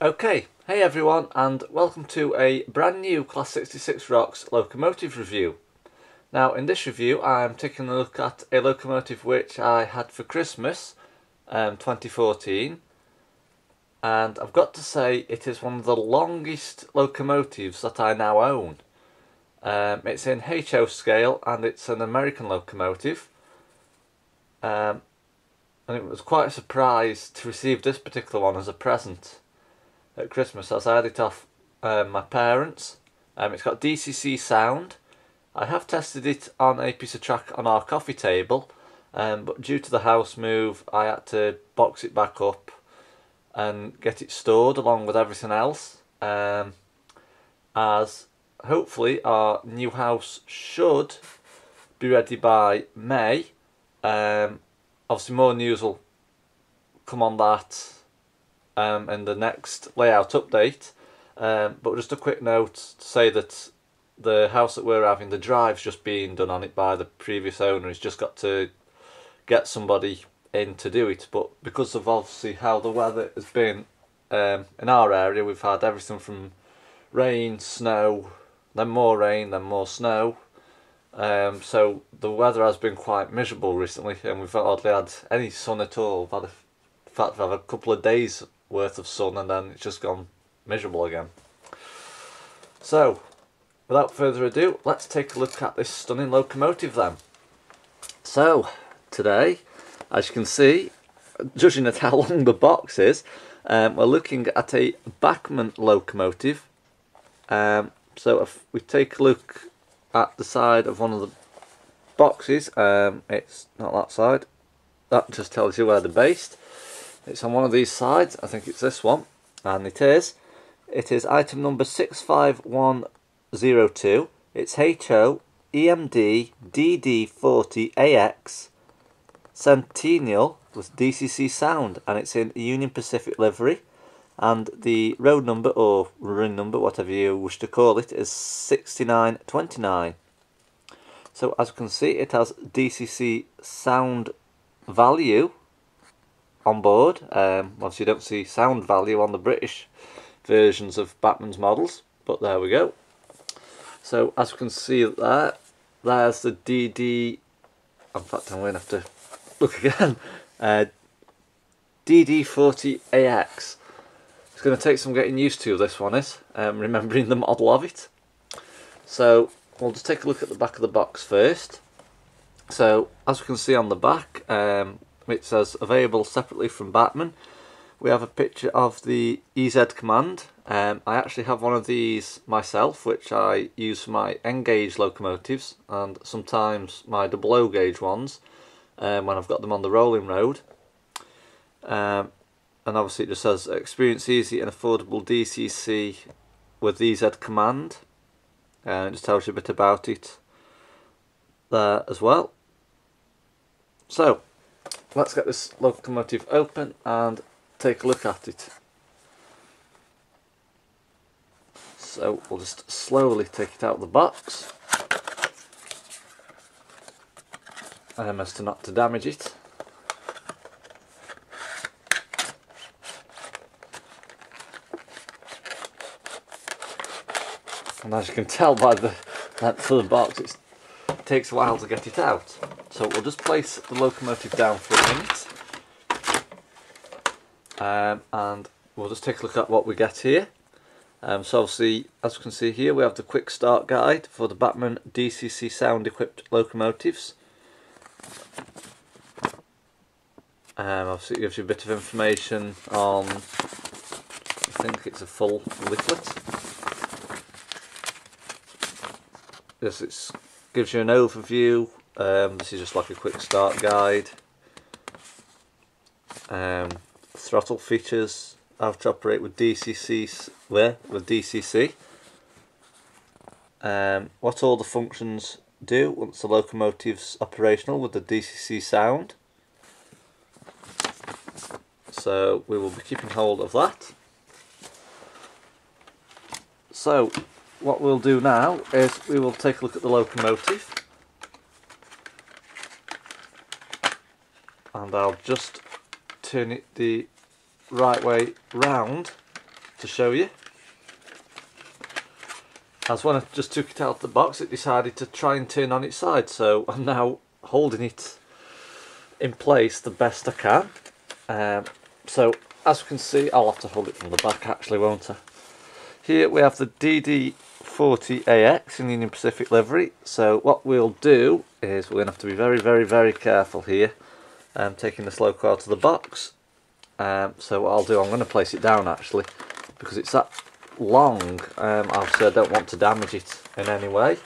Okay, hey everyone, and welcome to a brand new Class 66 Rocks locomotive review. Now, in this review, I'm taking a look at a locomotive which I had for Christmas, 2014, and I've got to say it is one of the longest locomotives that I now own. It's in HO scale and it's an American locomotive, and it was quite a surprise to receive this particular one as a present at Christmas, as I had it off my parents. It's got DCC Sound. I have tested it on a piece of track on our coffee table, but due to the house move I had to box it back up and get it stored along with everything else, as hopefully our new house should be ready by May. Obviously more news will come on that in the next layout update, but just a quick note to say that the house that we're having, the drive's just being done on it by the previous owner. He's just got to get somebody in to do it, but because of obviously how the weather has been in our area, we've had everything from rain, snow, then more rain, then more snow, so the weather has been quite miserable recently, and we've hardly had any sun at all. In fact, we've had a couple of days worth of sun and then it's just gone miserable again. So, without further ado, let's take a look at this stunning locomotive then. So, today, as you can see, judging at how long the box is, we're looking at a Bachmann locomotive. So if we take a look at the side of one of the boxes, it's not that side, that just tells you where they're based. It's on one of these sides, I think it's this one, and it is item number 65102. It's HO EMD DD40AX Centennial with DCC Sound, and it's in Union Pacific livery, and the road number or run number, whatever you wish to call it, is 6929. So as you can see, it has DCC Sound value on board. Obviously you don't see sound value on the British versions of Bachmann's models, but there we go. So as you can see there, there's the DD, in fact I'm going to have to look again, DD40AX. It's going to take some getting used to, this one is, remembering the model of it. So we'll just take a look at the back of the box first. So as you can see on the back, it says available separately from Bachmann. We have a picture of the EZ command. I actually have one of these myself, which I use for my N-gauge locomotives and sometimes my double O gauge ones when I've got them on the rolling road. And obviously it just says experience easy and affordable DCC with EZ command. It just tells you a bit about it there as well. So let's get this locomotive open and take a look at it. So we'll just slowly take it out of the box, as to not to damage it. And as you can tell by the length of the box, it takes a while to get it out. So we'll just place the locomotive down for a minute, and we'll just take a look at what we get here. So obviously, as you can see here, we have the quick start guide for the Bachmann DCC Sound equipped locomotives. Obviously it gives you a bit of information on, I think it's a full leaflet. This gives you an overview. This is just like a quick start guide. Throttle features, how to operate with DCC, what all the functions do once the locomotive's operational with the DCC Sound. So we will be keeping hold of that. So what we'll do now is we will take a look at the locomotive, and I'll just turn it the right way round to show you. As when I just took it out of the box, it decided to try and turn on its side, so I'm now holding it in place the best I can. So as you can see, I'll have to hold it from the back actually, won't I? Here we have the DD40AX in Union Pacific livery. So what we'll do is we're going to have to be very careful here, taking this loco out of the box. So what I'll do, I'm going to place it down actually, because it's that long. Obviously I don't want to damage it in any way.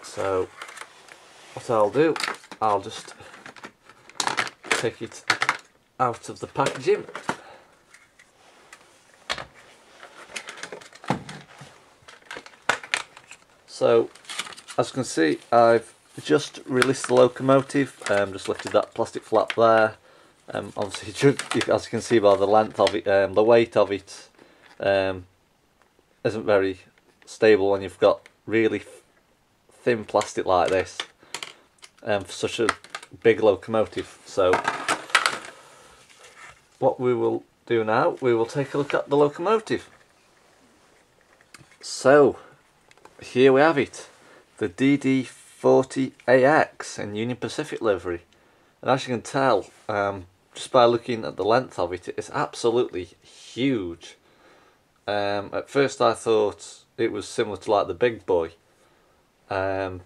So what I'll do, I'll just take it out of the packaging. So as you can see, I've just released the locomotive, just lifted that plastic flap there. Obviously, as you can see by the length of it, the weight of it isn't very stable when you've got really thin plastic like this for such a big locomotive. So what we will do now, we will take a look at the locomotive. So here we have it, the DD40AX in Union Pacific livery, and as you can tell, just by looking at the length of it, it's absolutely huge. At first I thought it was similar to like the big boy, but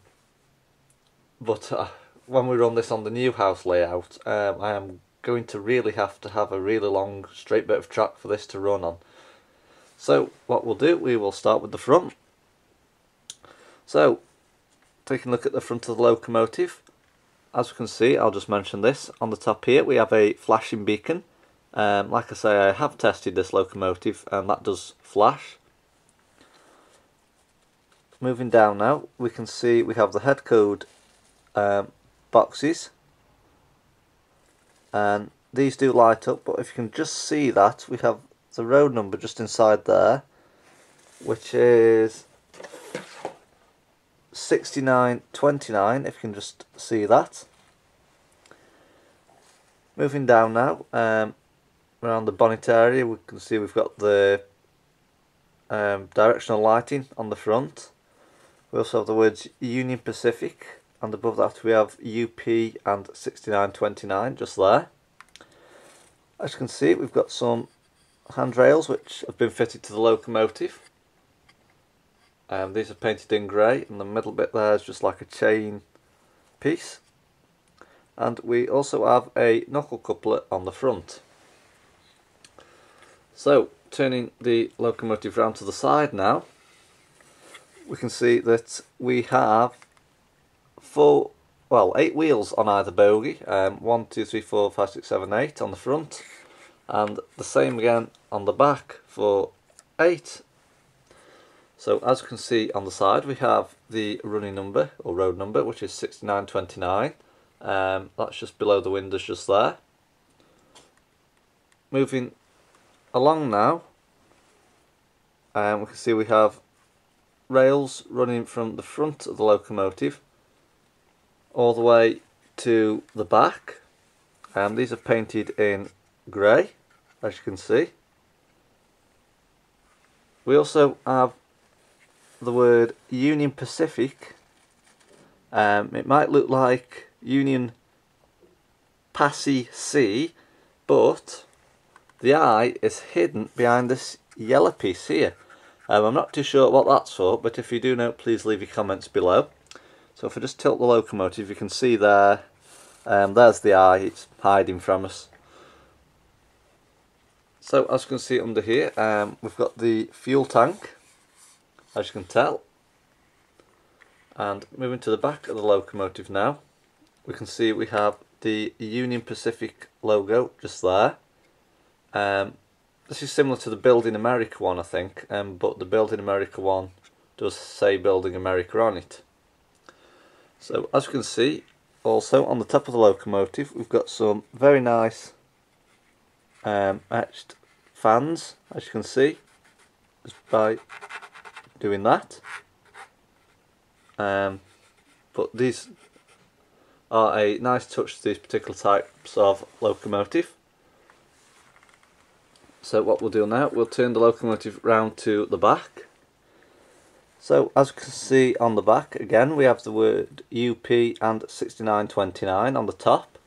when we run this on the new house layout, I am going to really have a really long straight bit of track for this to run on. So what we'll do, we will start with the front. So taking a look at the front of the locomotive, as you can see, I'll just mention this, on the top here we have a flashing beacon. Like I say, I have tested this locomotive and that does flash. Moving down now, we can see we have the head code boxes, and these do light up, but if you can just see that, we have the road number just inside there, which is 6929, if you can just see that. Moving down now, around the bonnet area, we can see we've got the directional lighting on the front. We also have the words Union Pacific, and above that we have UP and 6929 just there. As you can see, we've got some handrails which have been fitted to the locomotive. These are painted in grey, and the middle bit there is just like a chain piece. And we also have a knuckle coupler on the front. So, turning the locomotive round to the side now, we can see that we have 8 wheels on either bogie. 1, 2, 3, 4, 5, 6, 7, 8 on the front, and the same again on the back for 8. So as you can see on the side, we have the running number or road number, which is 6929. That's just below the windows just there. Moving along now, we can see we have rails running from the front of the locomotive all the way to the back. These are painted in grey, as you can see. We also have the word Union Pacific. It might look like Union Pacific, but the I is hidden behind this yellow piece here. I'm not too sure what that's for, but if you do know, please leave your comments below. So if I just tilt the locomotive, you can see there, there's the I, it's hiding from us. So as you can see under here, we've got the fuel tank, as you can tell. And moving to the back of the locomotive now, we can see we have the Union Pacific logo just there. This is similar to the Building America one, I think, but the Building America one does say Building America on it. So as you can see, also on the top of the locomotive, we've got some very nice etched fans, as you can see, just by doing that. But these are a nice touch to these particular types of locomotive. So what we'll do now, we'll turn the locomotive round to the back. So as you can see on the back, again we have the word UP and 6929 on the top,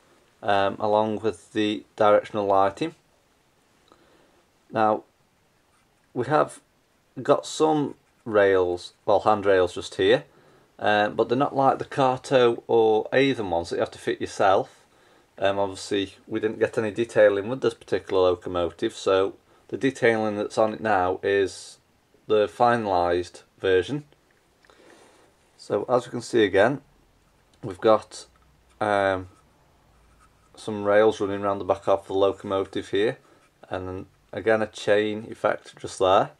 along with the directional lighting. Now we have got some rails, well, handrails just here, but they're not like the Carto or Avon ones that you have to fit yourself. Obviously we didn't get any detailing with this particular locomotive, so the detailing that's on it now is the finalised version. So as you can see again, we've got some rails running around the back of the locomotive here, and then again a chain effect just there.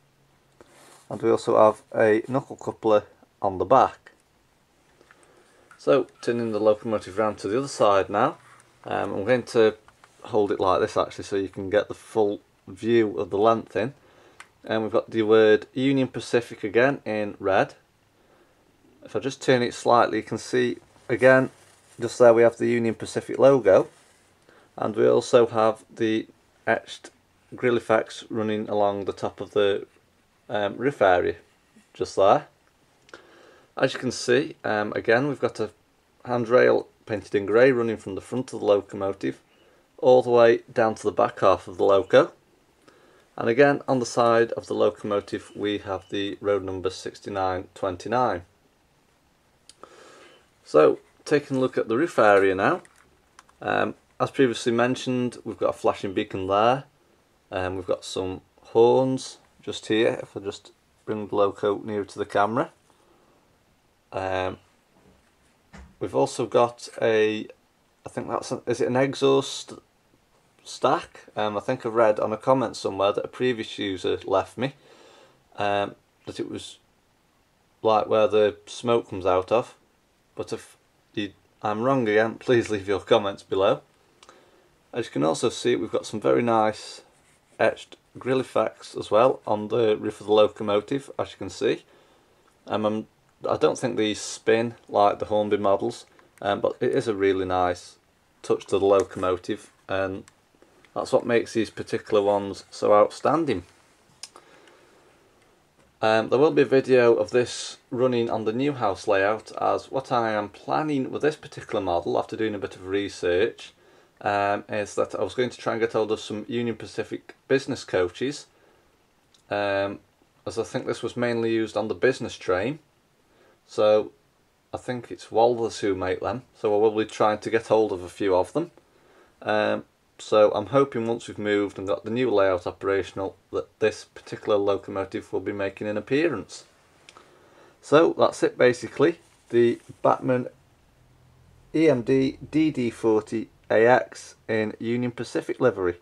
And we also have a knuckle coupler on the back. So turning the locomotive round to the other side now, I'm going to hold it like this actually so you can get the full view of the length in. And we've got the word Union Pacific again in red. If I just turn it slightly, you can see again just there we have the Union Pacific logo, and we also have the etched grill effects running along the top of the roof area just there. As you can see, again we've got a handrail painted in grey running from the front of the locomotive all the way down to the back half of the loco, and again on the side of the locomotive we have the road number 6929. So taking a look at the roof area now, as previously mentioned, we've got a flashing beacon there, and we've got some horns just here. If I just bring the loco nearer to the camera, we've also got a, I think that's is it an exhaust stack? I think I've read on a comment somewhere that a previous user left me that it was like where the smoke comes out of, but if I'm wrong again, please leave your comments below. As you can also see, we've got some very nice etched grill effects as well on the roof of the locomotive, as you can see. I don't think these spin like the Hornby models, but it is a really nice touch to the locomotive, and that's what makes these particular ones so outstanding. There will be a video of this running on the new house layout, as what I am planning with this particular model, after doing a bit of research, is that I was going to try and get hold of some Union Pacific business coaches, as I think this was mainly used on the business train. So I think it's Walthers who make them, so I will be trying to get hold of a few of them. So I'm hoping once we've moved and got the new layout operational that this particular locomotive will be making an appearance. So that's it basically, the Bachmann EMD DD40AX in Union Pacific livery.